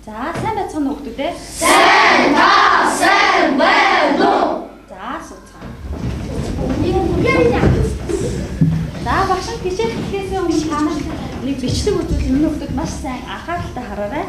За сайн байцгаана уу хүүхдүүд ээ? Сайн байна уу? За сууцгаа. За багш нь хичээл эхлэхээс өмнө та нарт нэг бичлэг үзүүл энэ хүүхдүүд маш сайн анхааралтай хараарай.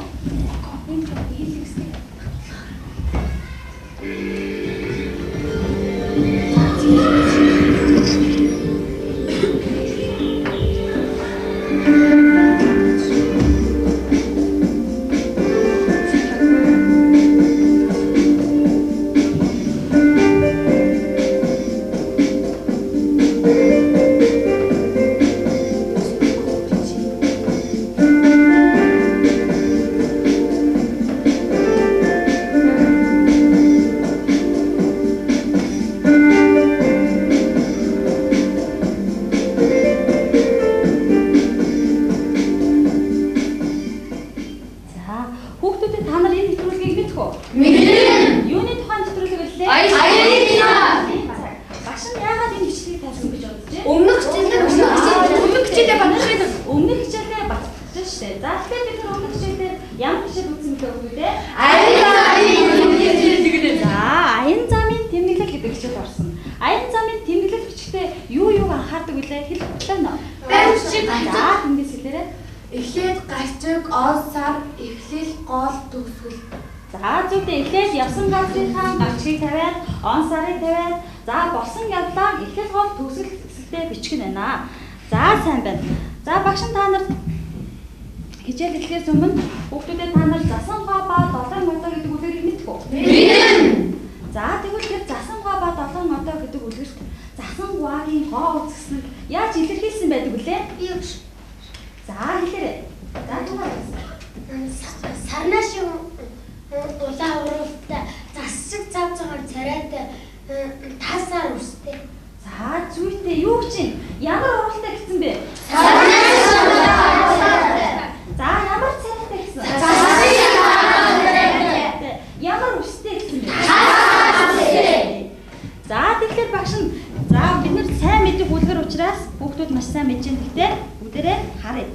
Эхлээд гарчиг, он сар, эхлэл, гол, төгсгөл. За зүйтэй эхлээд явсан газрынхаа гарчгийг тавиад, он сарыг тавиад, за болсон явдлаа эхлэл, гол, төгсгөл хэсэгтээ бичих нь байна. За сайн байна. За багш та нарт хичээл эхлэхээс өмнө хүүхдүүдэд та нар засан гоо ба долоон модоо гэдэг үгийг мэдэх үү? Мэднэ. За тэгвэл засан гоо ба долоон модоо гэдэг үгээрт засан гоогийн гоо үзэсгэлэн яаж илэрхийлсэн байдаг вүлээ? За хэлээрэй. За тугаарай. Сарнаа шиг улаан уралтай засаг цав цагаар царайд таасаар үстэй. За зүйтэй юу чинь? Ямар уралтай гэсэн бэ? Сарнаа шиг улаан уралтай. За ямар царайтай гэсэн? Ямар үстэй гэсэн бэ? За тэгэхээр багш нь за бид нар сайн мэдэх үлгэр учраас хүүхдүүд маш сайн мэдж байна. Гэхдээ бүгдээрээ харъя.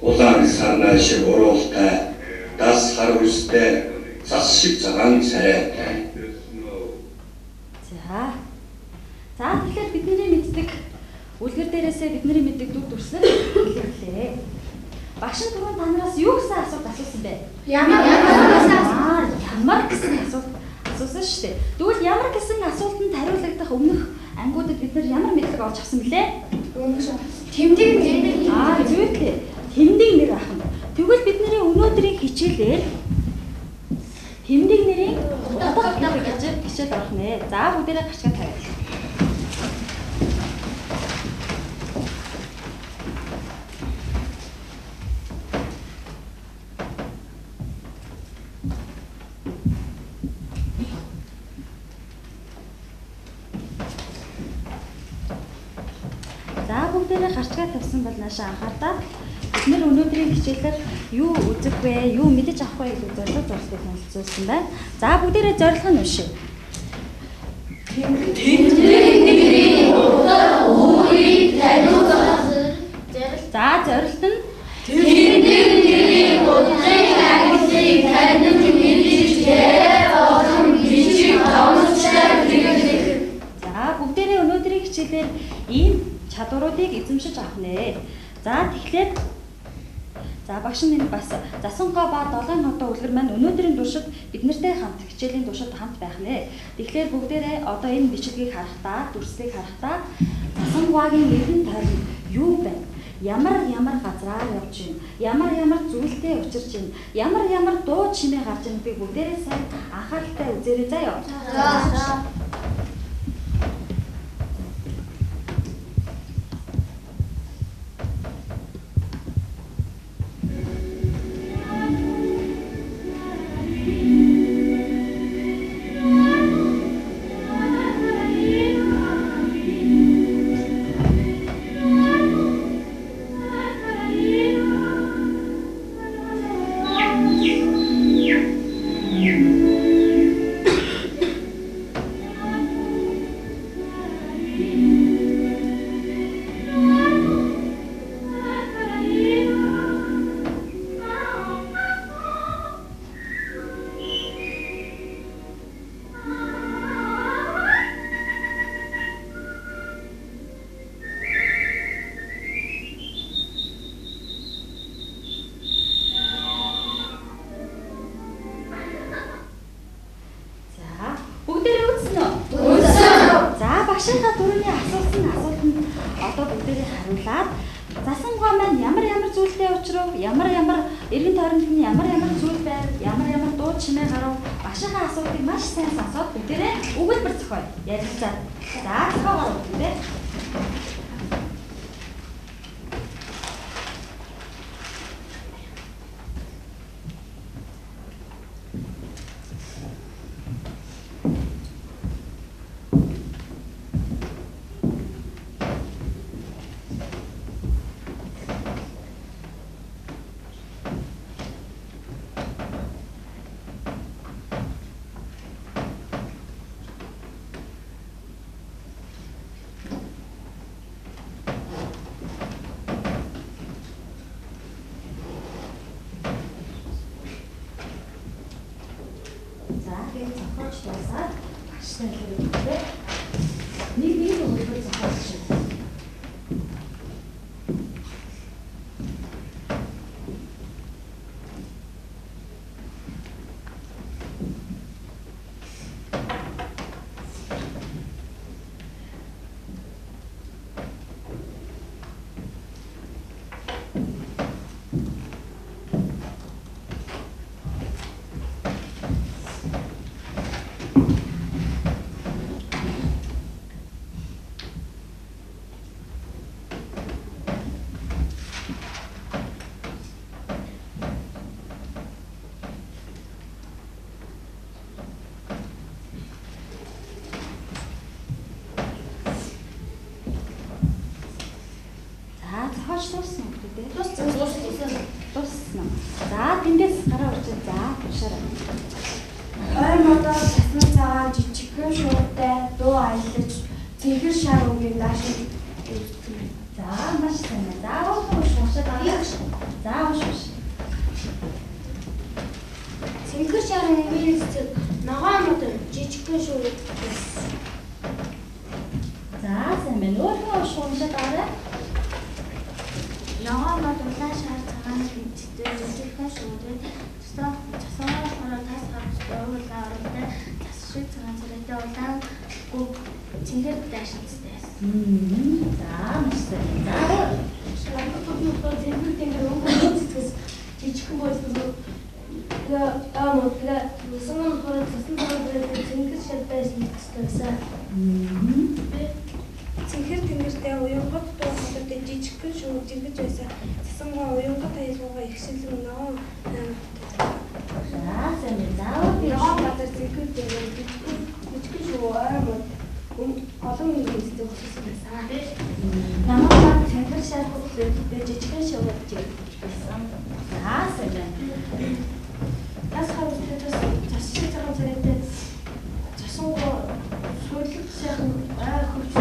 Улаан сарнаа шиг уралтай, дас хар үстэй, зас шиг цагаан царайтай. За тэгэхээр бидний мэддэг үлгэр дээрээсээ бидний мэддэг дүр төрсөд хэлээ. Багш нь түрүүн танараас юу гэсэн асуулт асуусан бэ? Ямар гэсэн асуулт асуусан шүү дээ. Тэгвэл ямар гэсэн асуултанд хариулагдах өмнөх ангиудад бид нар ямар мэдлэг олж авсан бэлээ? тэмдэг зүйтэй. Тэмдэг нэр ахна. Тэгвэл бидний өнөөдрийн хичээлээр тэмдэг нэрийн утга гэж хичээл орох нэ. За бүгдээрээ гарчгаа тавиа. За бүгдээрээ гарчгаа тавьсан бол наашаа анхаардаа бид нар өнөөдрийн хичээлээр юу үзэх вэ, юу мэдэж авах вэ гэдэг зорилго зурсыг хэлцүүлсэн байна. За бүгдээрээ зорилго нь уншъя. Тэмдэгний утга үүрийг таниулах. За зорилт нь тэмдэгний утгыг ангиллыг танил мэдэж тэр олон бичиг томчтой хэрэглэх. За бүгдээрээ өнөөдрийн хичээлээр ийм чадваруудыг эзэмшиж авах нэ. За тэгэхээр багш нь энэ бас засан гоо ба долоон хотоо үлгэр маань өнөөдрийн туршид бид нартэй хамт хичээлийн туршид хамт байх нэ. Тэгэхээр бүгдээрээ одоо энэ бичлэгийг харахтаа, дүрслийг харахтаа засан гоогийн нэгэн тойрон юу байна? Ямар газраар явж байна? Ямар зүйлтэй учирч байна? Ямар дуу чимээ гарч байна гэдгийг бүгдээрээ сайн анхааралтай үзээрэй заяа. За. хариулаад засангаа маань ямар зүйлтэй учрав, ямар эргэн тойронд ямар зүйл байв, ямар дуу чимээ гарав, багшийнхаа асуултыг маш сайн сонсоод бүгдээрээ өгүүлбэр зохиоё. Ярилцаад. За зохиогоо өгдөө. Зохиолчлаасаа багштай хэлбэртэй нэг өгүүлбэр зохиолч. Дуусна гэдэг. Дуусна. За тэндээс гараа урчаад за тушаарай. Ойр модоор цасны цагаан жижигхэн шуудтай дуу аялаж цэнхэр шар өнгийн даашид үзтгий. За маш сайн. За уушаад аваа. За ууш. Цэнхэр шар өнгийн зэрэг ногоон модоор жижигхэн шууд. За сайн байна. Өөрөө уушаад аваа. Ногоон мод улаан шар цагаан тэмцтэй жижигхэн шуудыг цасаар хараа тас хавцтай улаан оролтой цас шиг цагаан царайтай улаан гүг цэнхэр даашинцтай байсан. За маш сайн. За шалгалтууд цэнхэр өнгө цэцгэс жижигхэн болсон. Модга мөсөн хороо цасан царайтай цэнхэр шар байсан гэсэн. Цэнхэр тэнгэртэй уянгат дуу хоолойтой жижигхэн шууд жингэж байсан. Цасангаа уянгат аялгаагаа ихшилэн ногоон за сайн. За ногоон бадар цэнхэр тэнгэр жижигхэн шууд аймаг олон үнэтэй өссөн байсан. Намайг цэнхэр шар хөдлөлтөд жижигхэн шууд байсан. за сайн. Тас хавцтай цас шиг цагаан царайтай цасангаа суулгах сайхан хөвч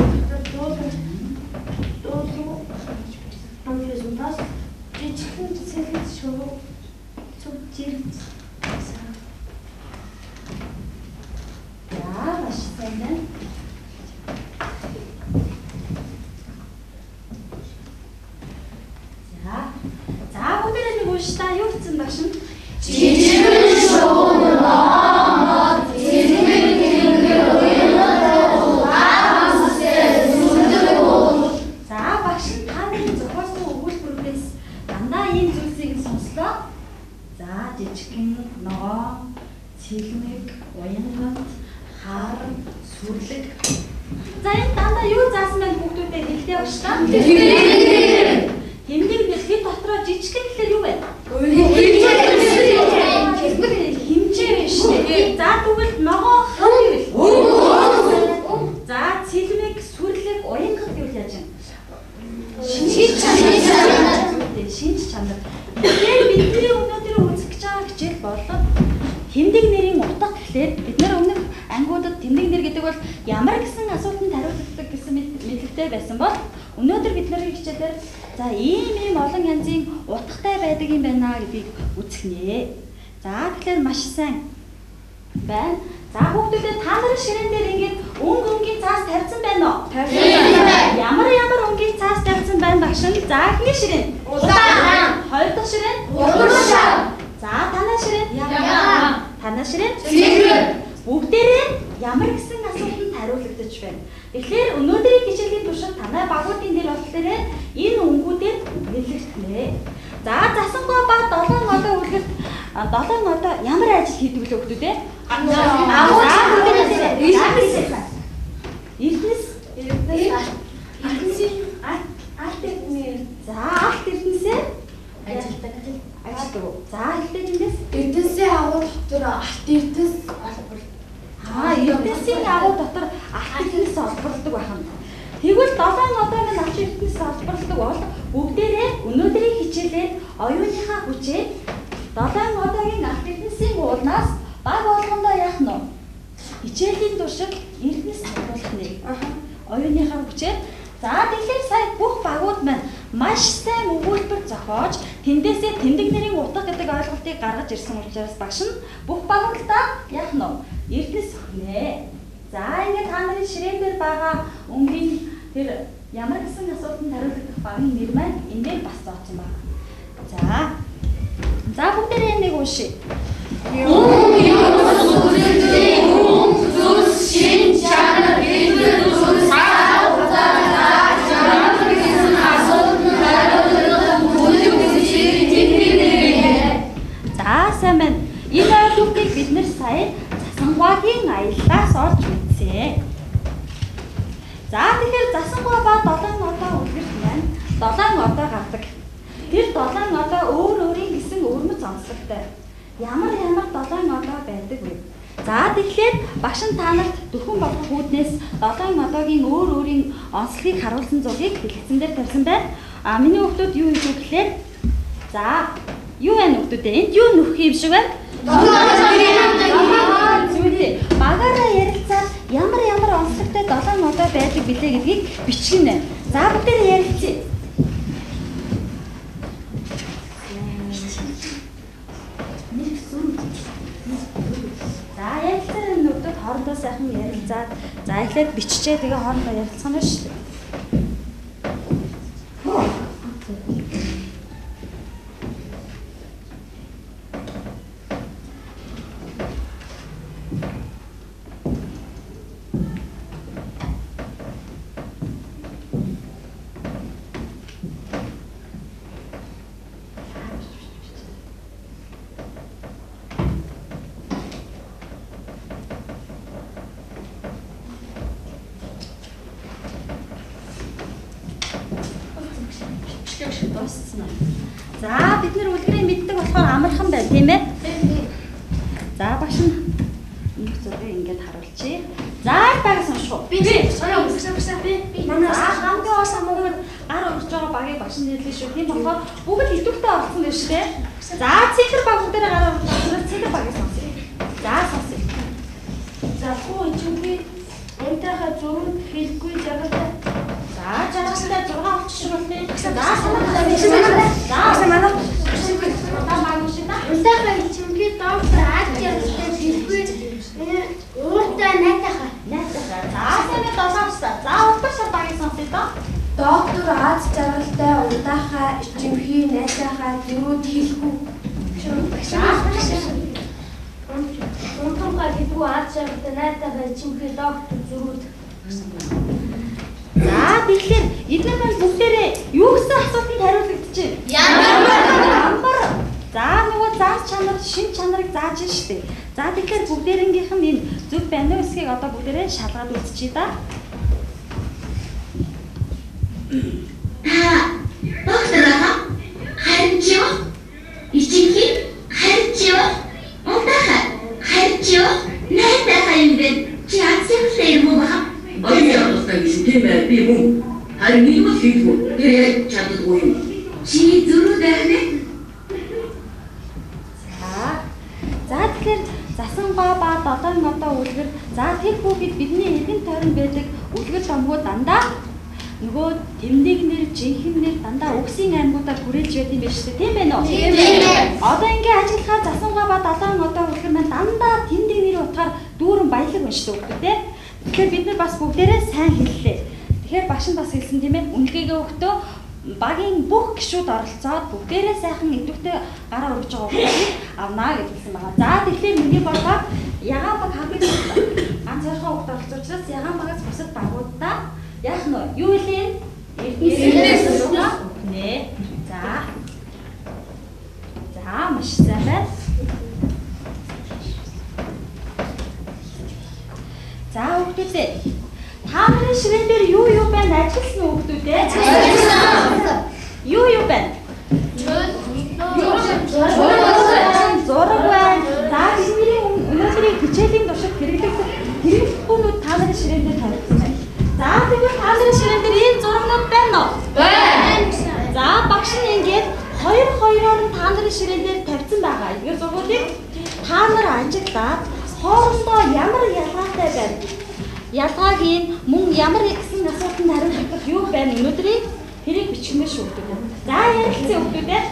Амбиозунаас жижигхэн цэнхэр шууд цуг жирэмс. За маш сайн байна. За бүгдээ нэг унш та юу гэсэн багш нь? Жижигхэн шууд ногоон мод цэнхэр тэнгэр уянгат улаан сүлдэг уу. За багш нь та нарын зохиосон өгүүлбэрээс дандаа ийм зүйлсийг сонслоо. За жижигхэн ногоон, цэлмэг, уянгат, хар, сүрлэг. За энэ дандаа юу заасан байна хүүхдүүдэд хэлдэг багш та? Тэмдэг бэлтгэл дотроо жижигхэн гэхэлэр юу вэ? Хэмжээ биш үү? За тэгвэл ногоон хар гэвэл. За цэлмэг, сүрлэг, уянгат гэвэл яаж юм? Шинж чанар. Тэгэхээр бидний өнөөдөр үзэх гэж байгаа хичээл бол тэмдэг нэрийн утга гэхлээр бид нар өмнөх ангиудад тэмдэг нэр гэдэг бол ямар гэсэн асуултанд хариулдаг гэсэн мэдлэгтэй байсан бол өнөөдөр бид нарын хичээлээр за ийм олон янзын утгатай байдаг юм байна гэдгийг үзэх нэ. За тэгэхээр маш сайн байна. За хүүхдүүдээ та нарын ширээн дээр ингээд өнгийн цаас тавьсан байна уу? Тавьсан байна. Ямар өнгийн цаас тавьсан байна багш нь? За ихний ширээн. Улаан. Хоёр дахь ширээн. Урагшаа. За танай ширээн. Яна. Танай ширээн. Цэнхэр. Бүгдээрээ ямар гэсэн асуултанд хариулагдаж байна. Тэгэхээр өнөөдрийн хичээлийн туршид танай багуудын нэр болохоор энэ үнгүүдээр нэрлэгдэнэ. За засангаа ба 7 одоо үлгэрт 7 одоо ямар ажил хийдэг вэ хүмүүс те? Алт эрдэнэсээ ажилдаг. За алт эрдэнэс Эрдэнэсээ агуу дотор алт эрдэнэс олбор. Эрдэнэсийн агуу дотор алт эрдэнэс олборлдог байна. Тэгвэл 7 одоогийн алт эрдэнэс олборлдог бол бүгдээрээ өнөөдрийн хичээлээр оюуныхаа хүчээр 7 одоогийн алт эрдэнэсийн уулнаас баг болгондоо яах нь вэ? Хичээлийн туршид эрдэнэс олборлох нэ. Оюуныхаа хүчээр за тэгэхээр сая бүх багууд маань маш сайн өгүүлбэр зохиож тэндээсээ тэмдэг нэрийн утга гэдэг ойлголтыг гаргаж ирсэн учраас багш нь бүх багуудаа яах нь эрдэнэс өгнэ. За ингээд та нарын ширээн дээр байгаа өнгийн тэр ямар гэсэн асуултанд хариулах багийн нэр маань эндээ бас зооцсон байна. За бүгдээрээ нэг уншия. Сайн байна. Энэ ойлголтыг бид нэр сая засангагийн аяллаас олж мэдсэн. За тэгэхээр засангаа ба 7 одоо үлгэрт маань 7 одоо гардаг. Тэр 7 одоо өөр өөрийн гэсэн өвөрмөц онцлогтой. Ямар 7 одоо байдаг вэ? За тэгэхээр багш нь та нарт дөхөн болох үүднээс 7 одоогийн өөр өөрийн онцлогийг харуулсан зургийг дэлгэцэн дээр тавьсан байна. Миний хүүхдүүд юу хийх вэ гэхээр за юу вэ нөхдөө энд юу нөх юм шиг байна? Зүйлээ багаараа ярилцаад ямар онцлогтой 7 одоо байдаг билээ гэдгийг бичгэнэ. За бүгдээрээ ярилцъя. За ярилцсан нөхдөө хоорондоо сайхан ярилцаад за эхлээд биччихээ тэгээ хоорондоо ярилцах нь шүү дээ. За бид нэр үлгэрийг мэддэг болохоор амархан байна тийм ээ. За багш нь нэг зүйлээ ингэж харуулчих. За багаас унших. Би соёо уншсан. Би манай хамгийн ос амгаар гар урж байгаа багийг багш нь хэллээ шүү. Тийм болохоор бүгд идэвхтэй орсон гэж шүү дээ. За цифр баг бүгдээрээ гар урж байгаа цифр багийг сонсъё. За сонсъё. За хуу ичүүгээ энтэйгээ зураг хэлгүй жаргалтай. За жаргалтай 6 болчих шүү дээ. За манай Унтаахаа ичимгээ доктор аад jarгалтай хэлгүй ууртай найтахаа. За сайн досоостой. За улбашаа багийг сонсъё доо. доктор аад жаргалтай унтаахаа ичимхий найтахаа зүрүүд хэлгүй. Унтаахаа хэлгүй аад жаргалтай найтахаа ичимхий доктор зүрүүд. За тэгэхээр эдгээр маань бүгдээрээ юу гэсэн асуултанд хариулагдчихэ. Ямар? За нөгөө зааж чанар, шин чанарыг зааж штэ. За тэгэхээр бүгдээрнгийнх нь энэ зөв байна уу эсхийг одоо бүгдээрээ шалгаад үзчихье да. Доктор харьцоо ичимхий харьцоо унтаахаа харьцоо найтахаа юм бэ? Чи ацсан юм уу? Оюун явуулсан гэсэн тийм ээ би мөн харин нэг л хийдгүү тэр яг чаддаггүй юм. Чи зүрх дайнаа. За тэгэхээр засангаа ба 7 одоо үлгэр за тэр хүүхэд бидний эргэн тойрон байдаг үлгэр домгоо дандаа нөгөө тэмдэг нэр жинхэнэ нэр дандаа үгсийн аймагуудаар хүрээлж байт юм биш үү тийм ээ нөө. Тийм ээ. Одоо ингээ ажиллахаар засангаа ба 7 одоо үлгэр маань дандаа тэмдэг нэр утгаар дүүрэн баялаг уншдаг хүүхэд тийм. Тэгэхээр бид нар бас бүгдээрээ сайн хэллээ. Тэгэхээр багш нь бас хэлсэн тийм ээ. Үнэлгээгээ өгтөө багийн бүх гишүүд оролцоод бүгдээрээ сайхан идэвхтэй гараа өргөж байгаа хүмүүсийг авнаа гэж хэлсэн байна. За тэгэхээр миний бодлоор ягаан баг хамгийн ганц ярхан хөвгт оролцож учраас ягаан багаас бусад багуудаа яах нь юу хэлээ? Эрдэнэс нэ. За маш сайн байна. За хүүхдүүдээ та нарын ширээн дээр юу байна? Ажилласан уу хүүхдүүдээ? Ажилласан. Юу байна? Зураг байна. За бидний өнөөдрийн хичээлийн туршид хэрэглэгдэх хэрэглэхүүнүүд та нарын ширээн дээр тавигдсан байна. За тэгэхээр та нарын ширээн дээр ийм зурагнууд байна уу? Байна. За багш нь ингээд хоёр нь та нарын ширээн дээр тавьсан байгаа. Энэ зургуудыг та нар ажиглаад хоорондоо ямар ялгаатай байна? Ялгааг нь мөн ямар гэсэн асуултанд хариулах юу байна? Өнөөдрийн хэрэг бичгмээр шүү дээ. За ярилцсан хүүхдүүдээ.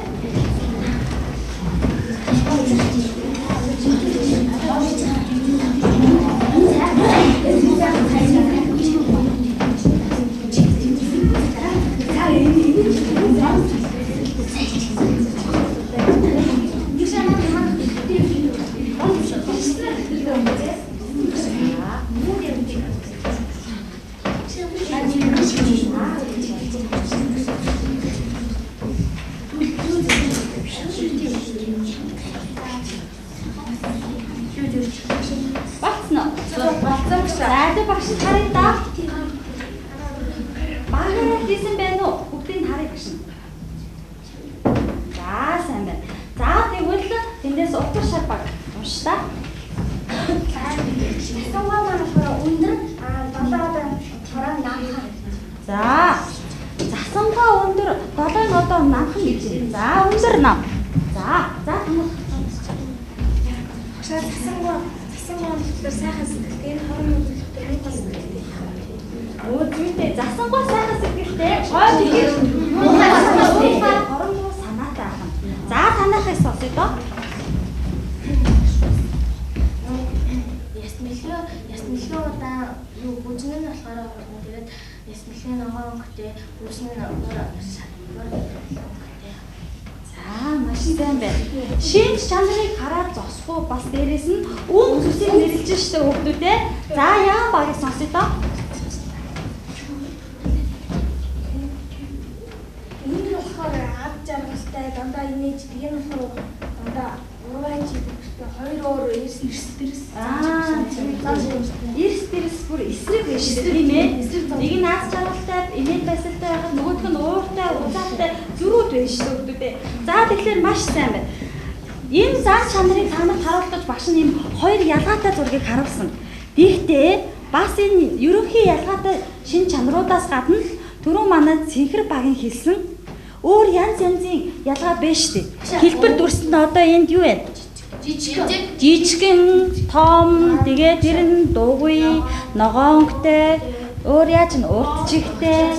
Багш харъя да. Багаараа хийсэн байна уу? Бүгдийг харъя багш. За сайн байна. За тэгвэл тэндээс утга шар баг унш та. Асуугаа манайхаа өндөр 7 чороо намхан. За засангаа өндөр 7 одоо намхан гэж байна. За өндөр нам. За танах. Засангаа тэгэхээр сайхан сэтгэлтэй хорон Үүнтэй засангаа сайхан сэтгэлтэй гой тэгэхээр хорон санаатай ахна. За танахаас сонсъё доо. Ясмэлхөө удаа юу бүжнэн нь болохоор тэгээд ясмэлхээ ногоон өнгөтэй бүжнэн нь За маш сайн байна. Шинж чанарыг хараад зогсохгүй бас дээрээс нь үн зүсийг нэрлэж штэ хүүхдүүдээ. За яан багыг сонсъё доо. энэ болохоор ад жаргалтай дандаа инээж энэ болохоор дандаа урвайч гэдэг хоёр өөр эрс дэрс. Эрс дэрс бүр эсрэг биш тийм ээ. Нэг нь ад жаргалтай инээд байсалтай байхад нөгөөх нь ууртай уцаатай зөрүүд байна шүү хүүхдүүдээ. За тэгэхээр маш сайн байна. Энэ зан чанарыг та нарт харуулж багш нь ийм хоёр ялгаатай зургийг харуулсан. Гэхдээ бас энэ ерөнхий ялгаатай шин чанаруудаас гадна түрүү манай цэнхэр багийн хэлсэн өөр янз янзын ялгаа байна шүү дээ. Хэлбэр дүрсэнд одоо энд юу вэ? Жижигэн, том, тэгээд тэр нь дуугүй, ногоонтой, өөр яаж нь урт чихтэй,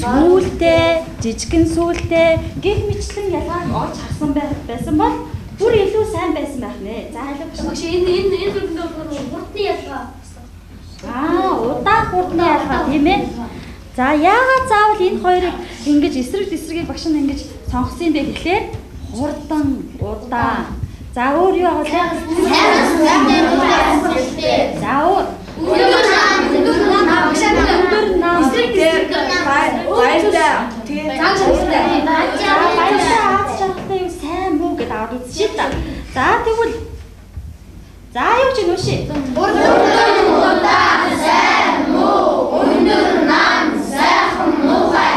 сүүлтэй, жижигэн сүүлтэй гэх мэтлэн ялгааг олж харсан байсан бол бүр илүү сайн байсан байх нэ. За хэлбэл багш энэ дүрмээр хурдны ялгаа. Удаан хурдны ялгаа тийм ээ. За яагаад заавал энэ хоёрыг ингэж эсрэг багш нь ингэж сонгосон юм бэ гэхлээр хурдан, удаан. За өөр юу авах вэ? За өөр. Өндөр нам. Баярлалаа. Тэгээд зан чанартай. За баярлалаа. Аз жаргалтай юу сайн муу гэдээ аваад үзчихье та. За тэгвэл за юу ч нүшээ. Өндөр удаан сайн муу. Өндөр нам сайхан муухай.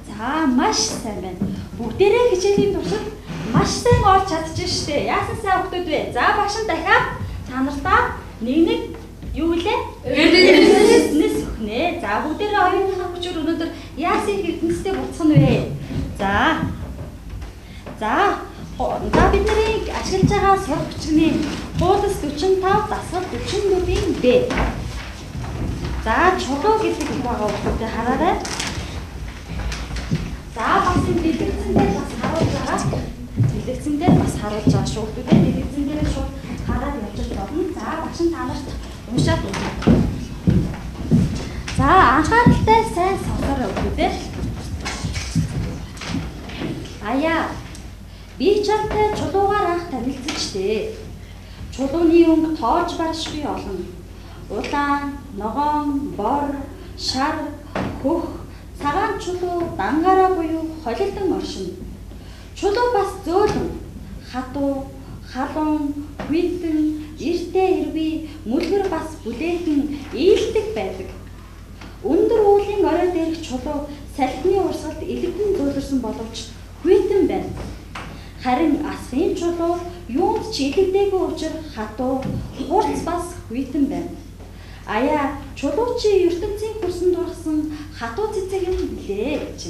За маш сайн байна. Бүгдээрээ хичээлийн туршид маш сайн олж чадчих штэ. Яасан сайн хүмүүс вэ? За багш нь дахиад та нартаа нэг юу гэлээ? Эрдэнэс өгнэ. За бүгдээрээ оюуныхаа хүчээр өнөөдөр яасан эрдэнэстэй буцах нь вэ? За бидний ашиглаж байгаа сурах бичгийн хуудас 45, дасгал 44-ийн Б. За чулуу гэдэг байгаа хүмүүсээ хараарай. За бас энэ дэлгэцэндээ бас харуулж байгаа. Дэлгэцэндээ бас харуулж байгаа шүү дээ. Дэлгэцэндээ шууд хараад явж болно. За багш нь та нарт уншаад өгнө. За анхааралтай сайн сонсоорой хүүхдүүд. Аяа. Би чамтай чулуугаар анх танилцчихжээ. Чулууны өнгө тоож баршгүй олон. Улаан, ногоон, бор, шар, хөх, цагаан чулуу, дангаараа буюу холилдон оршин. Чулуу бас зөөлөн, хатуу, халуун, хүйтэн, эртээ эрвий, мүлгэр бас бүлээхэн ээлдэг байдаг. Өндөр уулийн орой дээрх чулуу салхины урсгалд элэгдэн зөөлрсөн боловч хүйтэн байна. Харин асрын чулуу юунд ч илэгдээгүй учраас хатуу, хурц бас хүйтэн байна. Аяа, чулуу чи ертөнцийн хөрсөн дургасан хатуу цэцэг юм билээ гэж.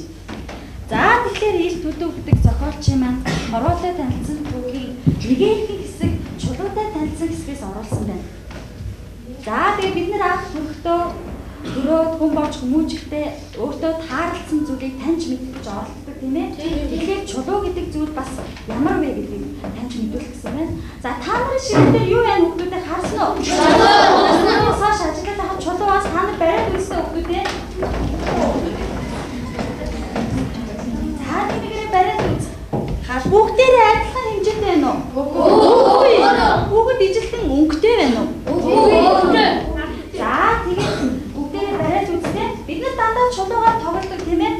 За тэгэхээр ил төдөвдөг зохиолчийн маань хороотой танилцсан түүхийн нэгэн хэсэг чулуутай танилцсан хэсгээс оруулсан байна. За тэгээ бид нэр анх хөрөхдөө төрөөд хүн болж хүмүүжихдээ өөртөө таарлцсан зүйлийг таньж мэдчих оролддог тийм ээ. Тэгэхээр чулуу гэдэг зүйл бас ямар вэ гэдгийг таньж мэдүүлэх гэсэн байна. За та нарын ширхтээр юу яа хүмүүстэй харсан уу? Чулуу. Саш ажиглаад хахад чулуугаас та нар бариад үзсэн хүмүүстэй. Та нэгээрээ бариад үз. Хаа бүгдээрээ адилхан хэмжээтэй байна уу? Үгүй. Бүгд ижилхэн өнгөтэй байна уу? Үгүй. За тэгээд бид нар дандаа чулуугаар тоглодог тийм ээ.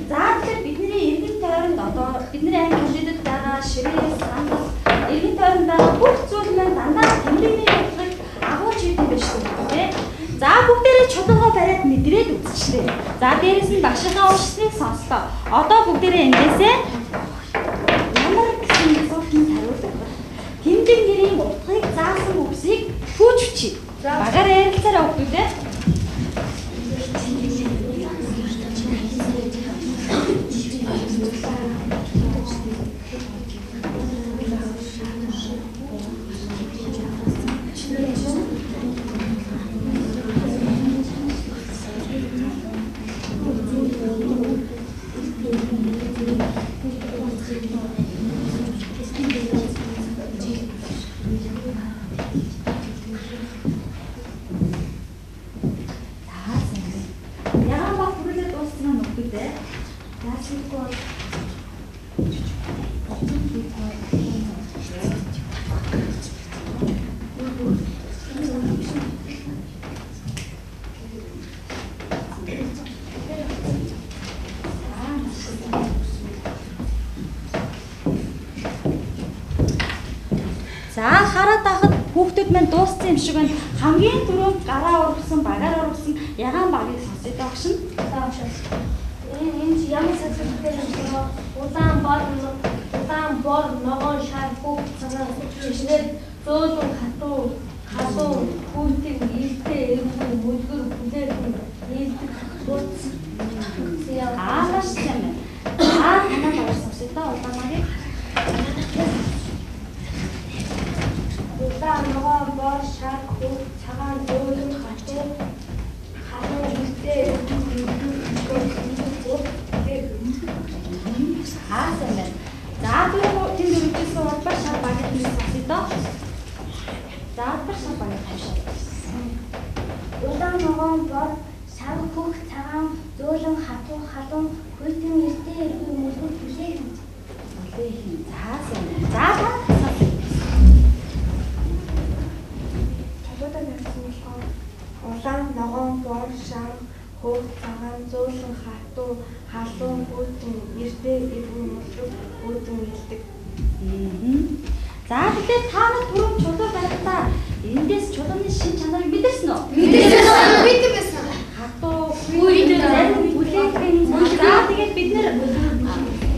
За тэгэхээр бидний эргэн тойронд одоо бидний анги хилдэд байгаа ширээ, сандал, эргэн тойронд байгаа бүх зүйл маань дандаа тэмдэгний явдлыг агуулж идэв байж шүү дээ. За бүгдээрээ чулуугаа бариад мэдрээд үзчихлээ. За дээрэс нь багшийнхаа уушсныг сонслоо. Одоо бүгдээрээ эндээсээ ямар гэсэн асуултанд хариулах вэ? Тэмдэг нэрийн утгыг заасан үгсийг түүж бичиж. Багаар ярилцаараа өгдөө. За хараад байхад хүүхдүүд маань дууссан юм шиг байна. Хамгийн түрүүнд гараа ургасан, багаар ургасан ягаан багыг сонсож багшин. Энэ ямар сэдвээр юм удаан бор ногоон шар хөх цагаан чишнэр зөөлөн хатуу халуун хүйтэн илтэй эргэн мүлгэр бүлээхэн нийлдэг хурц ааш юм. Танаа багш сонсож та улааныг удаан ногоон бор шар хөх цагаан зөөлөн хатуу халуун илтэй эргэн мүлгэр Хаасан. За түрүү тэнд үргэлжлүүлсэн улбар шар багт нэрсээ доо. За улбар шар багт тавьшаа. Удаан ногоон бор шар хөх цагаан зөөлөн хатуу халуун хүйтэн эртээ эргэн мүлгэр бүлээхэн. Хаасан. За чулуутай нэрсэн улаан ногоон бор шар хөх цагаан зөөлөн хатуу халуун хүйтэн эртээ эргэн мүлгэр бүлээхэн илдэг. За тэгэхээр та нар түрүү чулуу байхдаа эндээс чулууны шин чанарыг мэдэрсэн үү? Мэдэрсэн. Хатуу хүйтэн бүлээхэн. За тэгээд бид нэр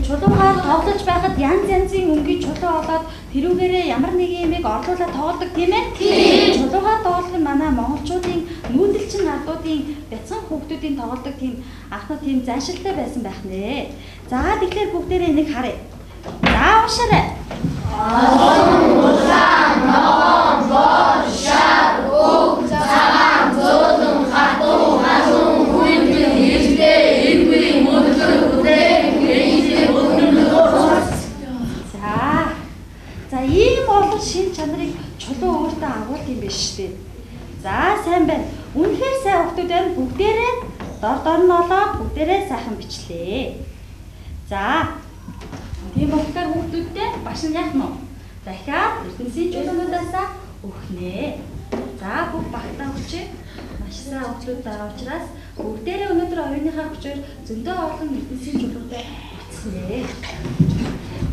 чулуугаар тоглож байхад янз янзын өнгийн чулуу олоод тэрүүгээрээ ямар нэгэн юмыг орлуулаад тоглодог тийм ээ? Тийм. Чулуугаар тоглох нь манай монголчуудын нүүдэлчин ардуудын бяцхан хүүхдүүдийн тоглодог тийм анхны тийм заншилтай байсан байх нэ. За тэгэхээр бүгдээрээ нэг харъя. За уушаарай. Улаан ногоон бор шар хөх цагаан зөөлөн хатуу халуун хүйтэн эртээ эргэн мүлгэр бүлээхэн За ийм олон шин чанарыг чулуу өөртөө агуулт юм биш үү? За сайн байна. Үнэхээр сайн хүмүүс байна. Бүгдээрээ дор нь олоод бүгдээрээ сайхан бичлээ. За Тийм болохоор хүүхдүүдтэй багш нь яах нь вэ? Дахиад ертөнцийн чуулгануудаасаа өгнэ. За бүх багтаа хүчээ маш сайн хүүхдүүд байгаа учраас бүгдээрээ өнөөдөр оюуныхаа хүчээр зөндөө олон ертөнцийн чуулгантай уцснэ.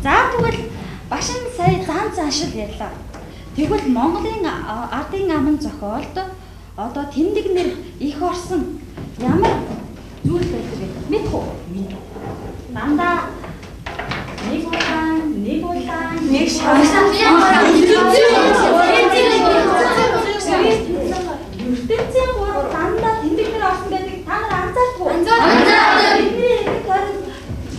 За тэгвэл багш нь сая зан заашил ярьлаа. Тэгвэл Монголын ардын аман зохиолд одоо тэмдэг нэр их орсон ямар зүйл байдаг вэ? Мэдэх үү? Дандаа нэг шавсан ертөнцийн гурав дандаа тэмдэг нэр орсон байдаг. Та нар анзаардгүй? Анзаардаг. Бидний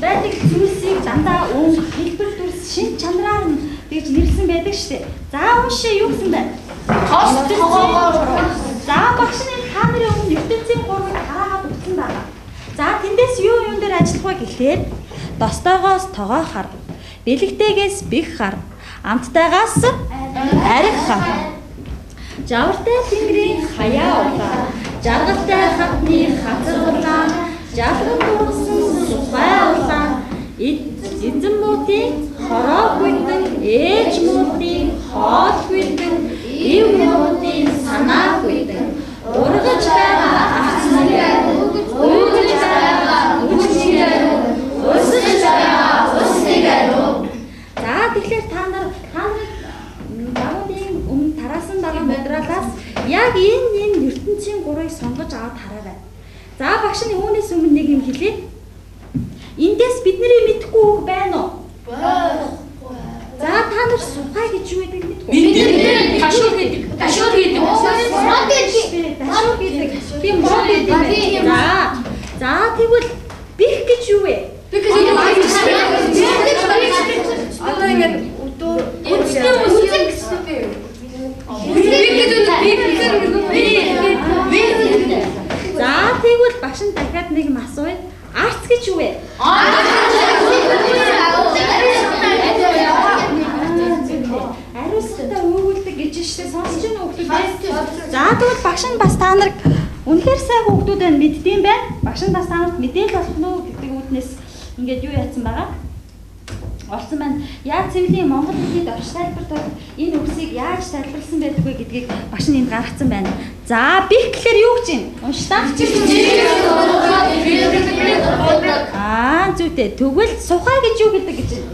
байдаг зүйлсийг дандаа хэлбэр дүрс шин чанараар нь тэгж нэрлсэн байдаг шүү дээ. За уншаа юу гэсэн бэ? За багш нь та нарын өмнө ертөнцийн гурвыг хараагаад өгсөн байна. За тэндээс юу юун дээр ажиллах вэ гэхлээр достойгоос тогоо хар, бэлэгтэйгээс бэх хар, амттайгаас арх хар. Жавартай тэнгэрийн хаяа улаан, жаргалтай хатны хазар улаан, жалган дурсан сухай улаан, эзэн муудын хороо гүйдэн, ээж муудын хоол гүйдэн, ив муудын санаа гүйдэн, ургаж байгаа ахснараа, үргэж байгаа үчнэрээ, өсөж байгаа өснийгээ. За тэгэхээр та нар давуудын өмнө тараасан байгаа материалаас яг энэ ертөнцийн гурыг сонгож аваад хараарай. За багш нь үүнээс өмнө нэг юм хэлээ. Эндээс бидний мэдхгүй үг байна уу? За та нар сухай гэж юу гэдэг мэдгүй. Мэдээ. Ташуур гэдэг. Ташуур гэдэг. Мод гэдэг. Ташуур гэдэг. Тийм мод гэдэг. За тэгвэл бих гэж юу вэ? Бих гэж одоо ингээд өдөр үзэг гэсэн. За тэгвэл багш нь дахиад нэг юм асууя. Арц гэж юу вэ? Ариусгатай өгүүлдэг гэж штэ сонсож байна уу хүүхдүүд? За тэгвэл багш нь бас та нарыг үнэхээр сайн хүүхдүүд байна мэддэм байна. Багш нь бас та нарт мэдээлэл олгоно гэдэг үүднээс ингээд юу яатсан байгаа? Олсон байна. Яг цэвлийн Монгол хэлний орч тайлбарт энэ үгсийг яаж тайлбарласан байдаг вэ гэдгийг багш нь энд гаргацсан байна. За бих гэхээр юу гэж юм? Уншлаа. Зүйтэй. Тэгвэл сухай гэж юу гэдэг гэж байна?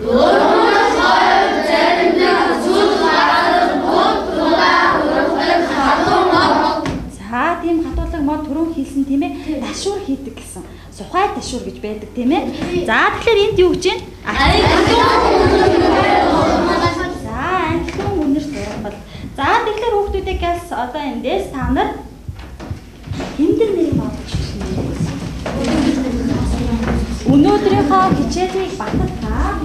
За тийм хатуулаг мод түрүүн хийсэн тийм ээ. Ташуур хийдэг гэсэн. Сухай ташуур гэж байдаг тийм ээ. За тэгэхээр энд юу гэж байна? За анхлын үнэр зургал. За тэгэхээр хүүхдүүдээс одоо эндээс та нар тэмдэг нэр бодож байна. Өнөөдрийнхөө хичээлийг баталгаа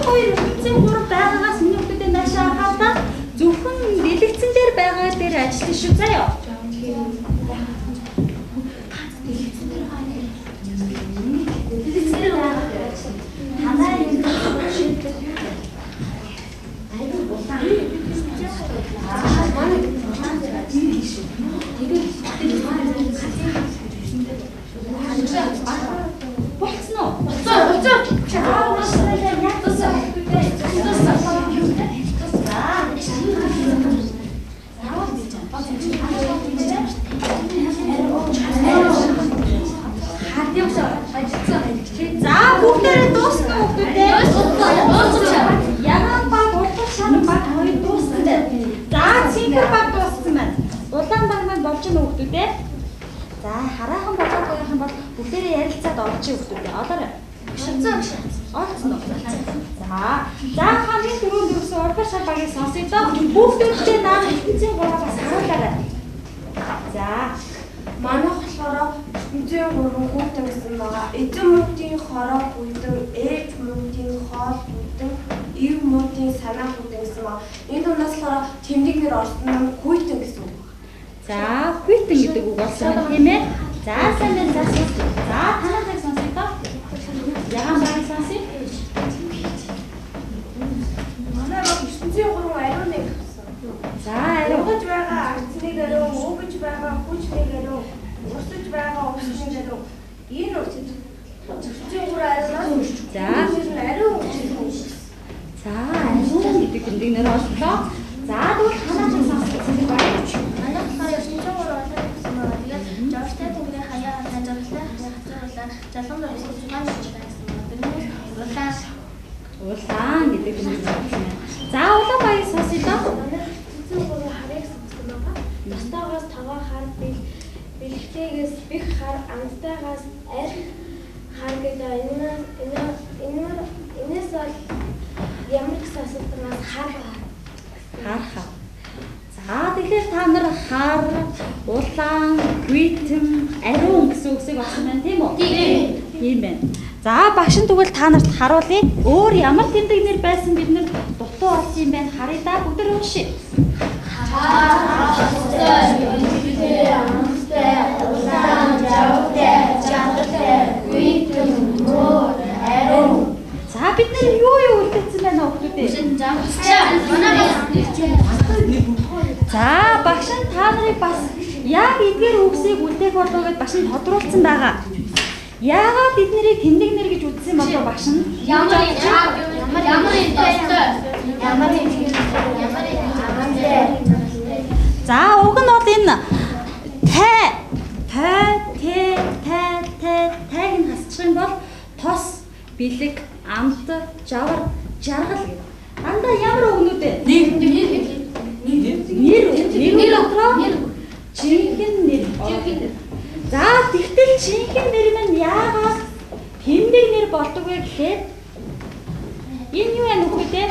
хоёр ертөнцийн гурав байгаагаас миний хүүхдүүдээ наашаа хаалта зөвхөн дэлгэцэн дээр байгаа дээр ажиллана шүү заяа. За хараахан болоогүй бол бүгдээрээ ярилцаад олчих хүүхдүүдээ. Олоорой. Олцсон уу? За хамгийн түрүүнд өрсөн урдаа шал багийг сонсъё доо. Хүүхдүүдтэй наад ертөнцийн гурав бас харуулаарай. За манайх болохоор ертөнцийн гурван хүүхдэн гэсэн байгаа. Эзэн муудын хороо гүйдэн, ээж муудын хоол гүйдэн, ив муудын санаа гүйдэн гэсэн байгаа. Энэ дундаас болохоор тэмдэг нэр орсон нь гүйдэн гэсэн үг. За хүйтэн гэдэг үг болсон байна тийм ээ. За сайн байна сонсъё. За танаас сонсъё доо. Ягаан багийг сонсъё. Манай ертөнцийн гурван ариун нэг гэсэн. За ариун гэж байгаа арцныг ариун, өгж байгаа хүчнийг ариун, урсаж байгаа уушгийн дээр энэ зөвхөн гур ариунаас За. ариун үгтэй. За, ариун гэдэг тэмдэг нэр оллоо. За, тэгвэл ханаачаа сонссон юм байна. Манайх болохоор 903 болоод гэсэн байна. Тэгээд Жоржтай тэнгэрийн хаяа хажуугалтай хацруулаа залгам руу ирсэн зугаан гэж байсан байна. Тэрнээс Улаан гэдэг тэмдэг сонсон байна. За, улаан баяр сонсъё доо. 903 харыг сонссон байна. Настагаас таваа хар бэлгтэйгээс бих хар амтайгаас арх хар гэдэг энэс бол ямар ч асуудалнаас хар Харахаа. За, тэгэхээр та нар хар, улаан, витам, ариун гэсэн үгсийг олсон байна тийм үү? Тийм байна. За, багш нь тэгвэл та нарт харуулъя. Өөр ямар тэмдэг нэр байсан бид нэр дутуу олсон юм байна. Харъя да бүгд уншия. За, бид нэр юу үлдээсэн байна хүүхдүүдээ? За, багш нь та нарыг бас яг эдгээр үгсийг үлдээх болов гэж багш нь тодруулсан байгаа. Яагаад эднэрийг тэмдэг нэр гэж үзсэн болов багш нь? За, уг нь бол энэ тайг нь хасчих юм бол тос, бэлэг, амт, жавар, жаргал гэдэг. Дандаа ямар өгнүүд вэ? Нэр дотроо жинхэнэ нэр. За, тэгтэл жинхэнэ нэр маань яагаад тэмдэг нэр болдог вэ гэхээр энэ юу вэ нүхтэй?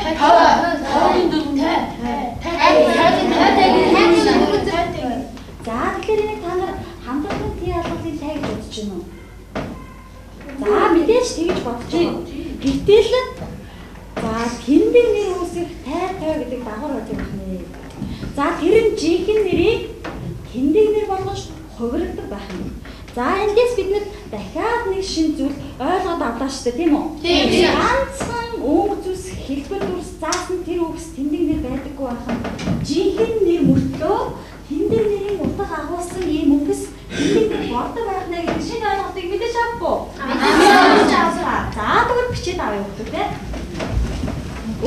За, тэгэхээр энийг та нар хамтлагын тий алгын тай гэж бодож байна уу? За, мэдээж тэгж бодож байна. Гэтэл за, тэмдэг нэр үүсгэх тай гэдэг дагавар байдаг байна. За, тэр нь жинхэнэ нэрийг тэмдэг нэр болгож хувирдаг байх юм. За, эндээс бид дахиад нэг шинэ зүйл ойлгоод авлаа шүү дээ, тийм үү? Тийм. Ганцхан өнгө зүс хэлбэр дүрс заасан тэр үгс тэмдэг нэр байдаггүй байхад жинхэнэ нэр мөртлөө тэмдэг нэрийн утга агуулсан ийм үгс тэмдэг нэр болдог байх нэ гэдэг шинэ ойлголтыг мэдээж авахгүй. За, тэгвэл бичээд авъя хүүхдүүд.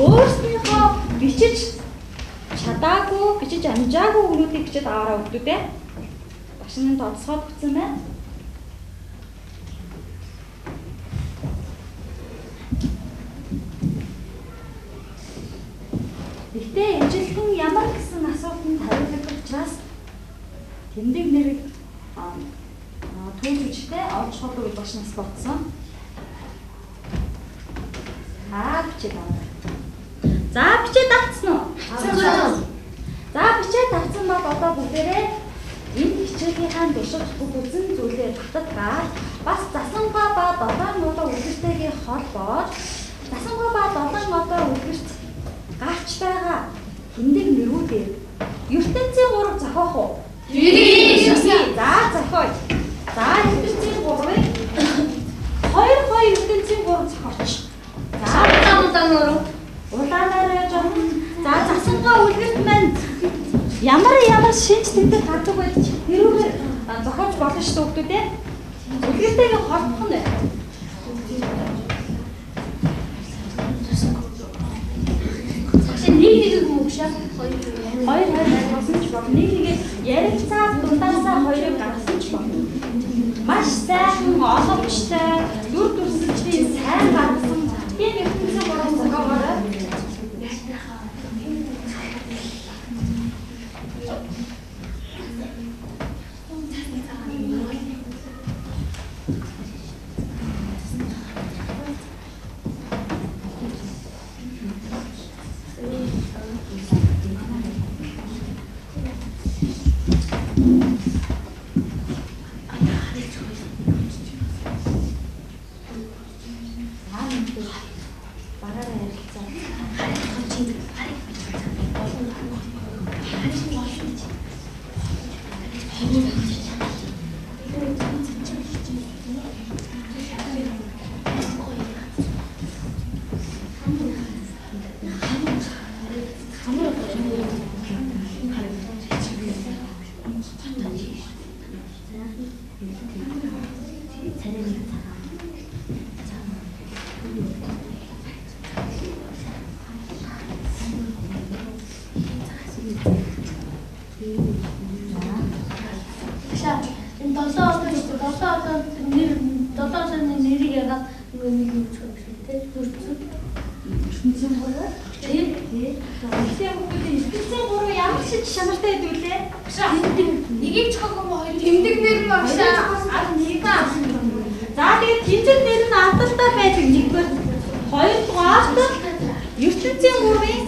Өөрсдийнхөө бичиж чадаагүй, бичиж амжаагүй өгнүүдийг бичээд аваарай хүүхдүүд. Багш нь тодорхойд өгсөн байна. Гэхдээ ижилхэн ямар гэсэн асуултанд хариулах учраас тэмдэг нэрийг түүх хүчтэй олж болов гэж багш нас бодсон. Бичээд аваа. За, бичээд авцсан уу? За, бичээд авсан бол одоо бүгдээрээ энэ хичээлийнхаа туршиж бүх үзэн зүйлээр татдаг. Бас засангаа ба долоон нуудаа үлгэртэйгээ холбоод засангаа ба долоон нуудаа үлгэрт гарч байгаа тэмдэг нэрүүдээр ертөнцийн 3 зохиох уу? Тийм. За, зохиоё. За, ертөнцийн 3-ыг 2 ертөнцийн 3 зохиоч. За, улаанаар жоохон. За, засангаа үлгэрт маань ямар шинж тэмдэг гардаг байж тэрүүгээр зохиож болно шүү дээ хүүхдүүд ээ. Үлгэртэйгээ холбох нь байна. Нэг мөгшөө хоёр гаргасан ч болно. Нэгийг ярилцаа дундаасаа хоёрыг гаргасан ч болно. Маш сайхан оловчтой дүр төрсөлтийн сайн гаргасан ийм ертөнцийн 3 зохиогоорой. Энэ 7 одоо нэр 7 сарын нэрийг ягаад нэг юм тий бүрдсэн. ертөнцийн 3 тий. ертөнцийн гурав ямар ч чанартай хэдүүлээ. Нэгийг чохоогүй хоёр Тэмдэг нэр нь багшаа. За тэгээд тэмдэг нэр нь алдалтай байдаг нэгдүгээр. Хоёрдугаарт ертөнцийн гурвын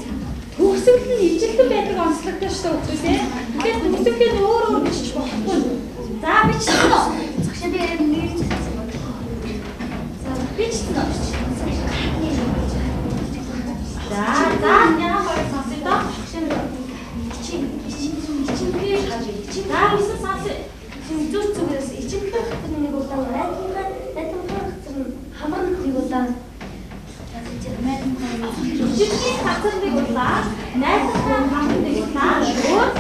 төгсгөл нь ижилхэн байдаг онцлогтой шүү дээ. Тэгэхээр төгсгөл нь өөр бичиж болохгүй. За бичсэн үү? Цагшаа би нэр Бичсэн үү? За яа хоёр сонсъё доо. За бисэн сонсъё. зүр зүгээс ичимхэх нэг удаа хамар нэг удаа Ичимхий хацар нэг удаа найзтай хамт нэг удаа шууд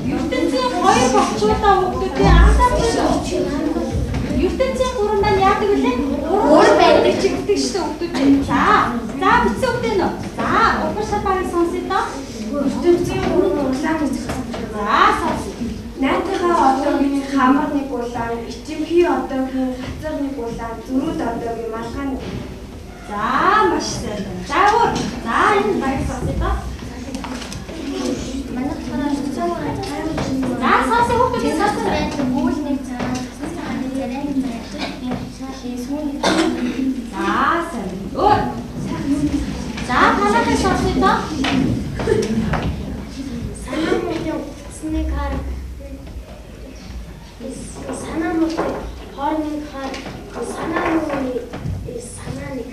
ертөнцийн хоёр бохчуудаа хүмүүсийн анхаарч ертөнцийн гурван маань яадаг вүлээ? Өөр байдаг чигдэг шүү хүмүүс. За бичсэн үгтэй нөө. За угар шалбарыг сонсъё доо. ертөнцийн гурван улаан үзэх. За сонсъё. Найтайгаа одоогийн хамар нэг улаан, ичимхий одоогийн хацар нэг улаан, зүрүүд одоогийн малгай нэг. За маш сайн. За өөр. За энэ баяр сонсъё доо. манайх хараа цааваа За сонсъё хүмүүс сонсъё. гүүл нэг цаа цааны зарим сүүний За сайн. Өөр. За танахыг сонсъё доо. санаа мөлийн усны хар санаа мөлийн хоорны хар санаа мөлийн санааны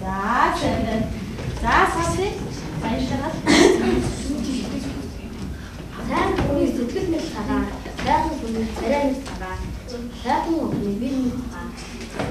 За сайн. За сонсъё. Баярлалаа. сайн хүний сэтгэл нэг цагаа сайхан хүний царай нэг цагаа сайхан хүний бие нэг цагаа За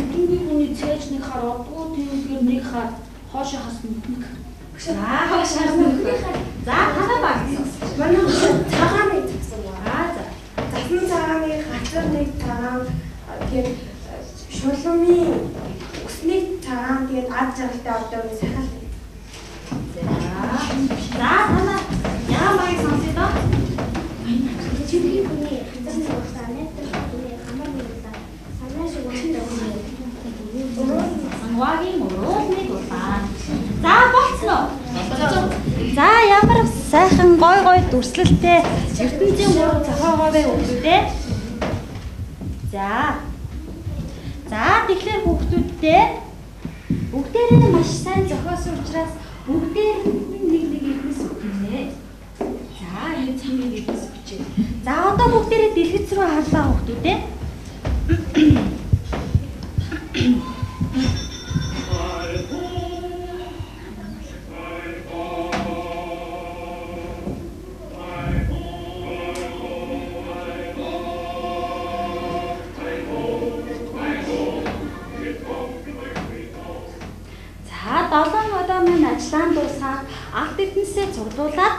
бидний цэжний хар одгоо тэр нэг хар хоошоо хасна нэг. За танаа баг. Манай цагааны гэсэн байна. За Засан цагааны хацар нэг цагаан тэгээд шулуумын усны цагаан тэгээд ад жаргалтай одоогийн сахал. За танаа яа баяр сонсъё доо. Чиний хүний хязгаарны хугацааны хамар нэг удаа санаа шиг үнэндээ Санвагийн өрөөний улаан. За болцсон уу? За ямар сайхан гой дүрслэлтэй ертөнцийн гурав зохиогоовэ хүүхдүүдээ. За тэгэхээр хүүхдүүдтэй бүгдээрээ маш сайн зохиосон учраас бүгдээр нэг ихнес өгнэ. За энэ цамыг ихнес өгчээ. За одоо бүгдээрээ дэлгэц рүү харлаа хүүхдүүдээ. Долоон одоо минь ажиллаан дуусаад алт эднээсээ цуглуулад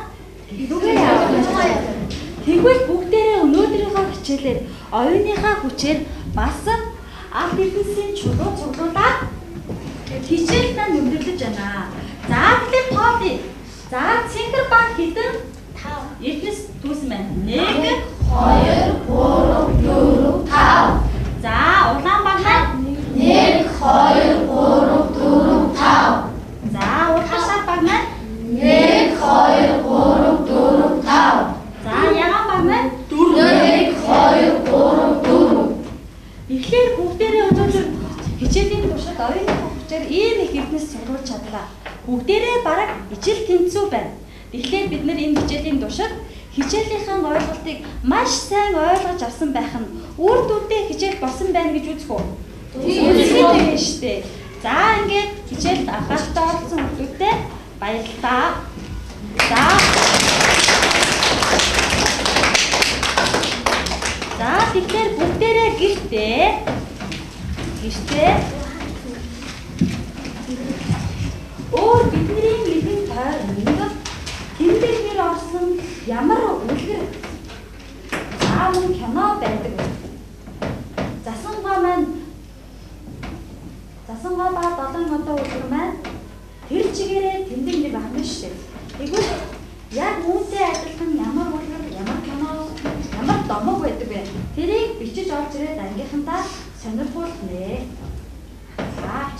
нүгээ явуулсан. Тэгвэл бүгдээрээ өнөөдрийнхөө хичээлээр оюуныхаа хүчээр бас алт эднээсийн чулуу цуглуулад хичээл маань өндөрлөж байна. За тэгэхээр тоолъё. За цэнхэр баг хэдэн 5 эднэс түүсэн байна. 1 2 3 4 5. За улаан баг маань 1 2 3 4 5. За урагшаа баг маань 1 2 3 4 5. За ягаан баг маань 1 2 3 4. Тэгэхээр бүгдээрээ өнөөдөр хичээлийн туршид оюуныхаа хүчээр ийм их эднэс сургуулж чадлаа. Бүгдээрээ бараг ижил тэнцүү байна. Тэгэхээр бид нар энэ хичээлийн туршид хичээлийнхаа ойлголтыг маш сайн ойлгож авсан байх нь үр дүндээ хичээл болсон байна гэж үзэх үү? Тийм шүү дээ. За ингээд хичээлд анхааралтай оролцсон хүмүүстээ баярлалаа. За Гэхдээ өөр бидний нэгэн тойронд тэмдэг нэр орсон ямар үлгэр аавн кино байдаг вэ? Засангаа ба 7 одоо үлгэр маань тэр чигээрээ тэмдэг нэр байна шүү дээ. Тэгвэл яг үүнтэй адилхан ямар үлгэр, ямар кино, ямар домог байдаг вэ? Тэрийг бичиж олж ирээд ангийнхантаа сонирхуулнэ. За